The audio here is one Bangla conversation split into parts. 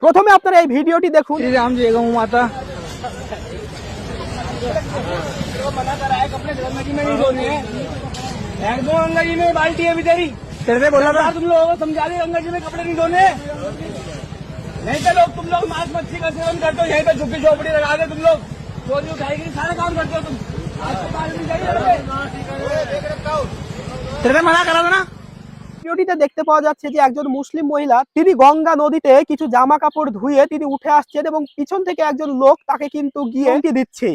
প্রথমে আপনারা এই ভিডিওটি দেখুন। राम जी गौ माता कपड़े गंगा जी में नहीं धोने हैं। एक दो गंगा जी में बाल्टी है अभी तेरी। तेरे से बोला था तुम लोगों को समझा दे गंगा जी में कपड़े नहीं धोने। नहीं तो लोग तुम लोग मांस मच्छी का सेवन करते हो, यहीं पे झुग्गी झोपड़ी लगा दे तुम लोग, चोरी उठाएगी सारे काम करते हो तुम। आज के बाद नहीं जाइए। तेरे से मना करा था ना। ভিডিওটিতে দেখতে পাওয়া যাচ্ছে যে একজন মুসলিম মহিলা তিনি গঙ্গা নদীতে কিছু জামা কাপড় ধুয়ে তিনি উঠে আসছেন এবং পিছন থেকে একজন লোক তাকে কিন্তু গিয়ে হুমকি দিচ্ছে।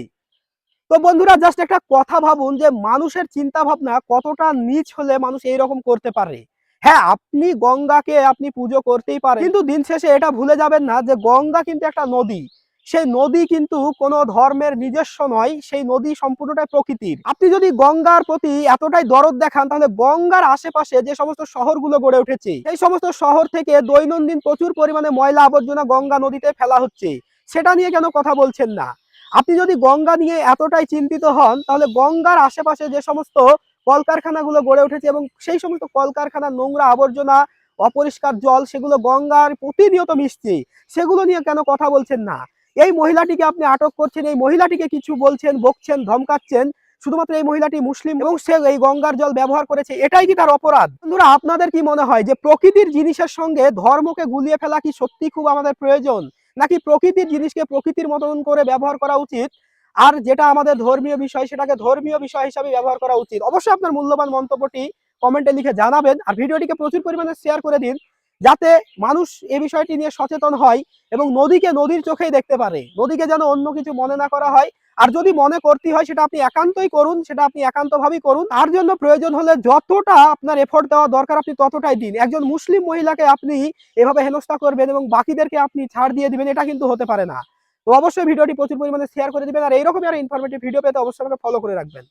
তো বন্ধুরা জাস্ট একটা কথা ভাবুন যে মানুষের চিন্তা ভাবনা কতটা নীচ হলে মানুষ এইরকম করতে পারে। হ্যাঁ, আপনি গঙ্গাকে আপনি পুজো করতেই পারেন, কিন্তু দিন শেষে এটা ভুলে যাবেন না যে গঙ্গা কিন্তু একটা নদী। সেই নদী কিন্তু কোনো ধর্মের নিজস্ব নয়, সেই নদী সম্পূর্ণটাই প্রকৃতির। আপনি যদি গঙ্গার প্রতি এতটাই দরদ দেখান তাহলে গঙ্গার আশেপাশে যে সমস্ত শহরগুলো গড়ে উঠেছে সেই সমস্ত শহর থেকে দৈনন্দিন প্রচুর পরিমাণে ময়লা আবর্জনা গঙ্গা নদীতে ফেলা হচ্ছে, সেটা নিয়ে কেন কথা বলছেন না? আপনি যদি গঙ্গা নিয়ে এতটাই চিন্তিত হন তাহলে গঙ্গার আশেপাশে যে সমস্ত কলকারখানাগুলো গড়ে উঠেছে এবং সেই সমস্ত কলকারখানার নোংরা আবর্জনা অপরিষ্কার জল সেগুলো গঙ্গার প্রতিনিয়ত মিশছে, সেগুলো নিয়ে কেন কথা বলছেন না? এই মহিলাটিকে আপনি আটক করছেন, এই মহিলাটিকে কিছু বলছেন, বকছেন, ধমকাচ্ছেন শুধুমাত্র এই মহিলাটি মুসলিম এবং সে এই গঙ্গার জল ব্যবহার করেছে, এটাই কি তার অপরাধ? বন্ধুরা, আপনাদের কি মনে হয় যে প্রকৃতির জিনিসের সঙ্গে ধর্মকে গুলিয়ে ফেলা কি সত্যি খুব আমাদের প্রয়োজন, নাকি প্রকৃতির জিনিসকে প্রকৃতির মতন করে ব্যবহার করা উচিত আর যেটা আমাদের ধর্মীয় বিষয় সেটাকে ধর্মীয় বিষয় হিসাবে ব্যবহার করা উচিত? অবশ্যই আপনার মূল্যবান মন্তব্যটি কমেন্টে লিখে জানাবেন আর ভিডিওটিকে প্রচুর পরিমাণে শেয়ার করে দিন যাতে মানুষ এই বিষয়টি নিয়ে সচেতন হয় এবং নদীকে নদীর চোখেই দেখতে পারে, নদীকে যেন অন্য কিছু মনে না করা হয়। আর যদি মনে করতে হয় সেটা আপনি একান্তই করুন, সেটা আপনি একান্তভাবেই করুন। তার জন্য প্রয়োজন হলে যতটা আপনার এফোর্ট দেওয়া দরকার আপনি ততটাই দিন। একজন মুসলিম মহিলাকে আপনি এভাবে হেনস্থা করবেন এবং বাকিদেরকে আপনি ছাড় দিয়ে দিবেন, এটা কিন্তু হতে পারে না। তো অবশ্যই ভিডিওটি প্রচুর পরিমাণে শেয়ার করে দিবেন আর এইরকমই আরো ইনফরমেটিভ ভিডিও পেতে অবশ্যই আমাকে ফলো করে রাখবেন।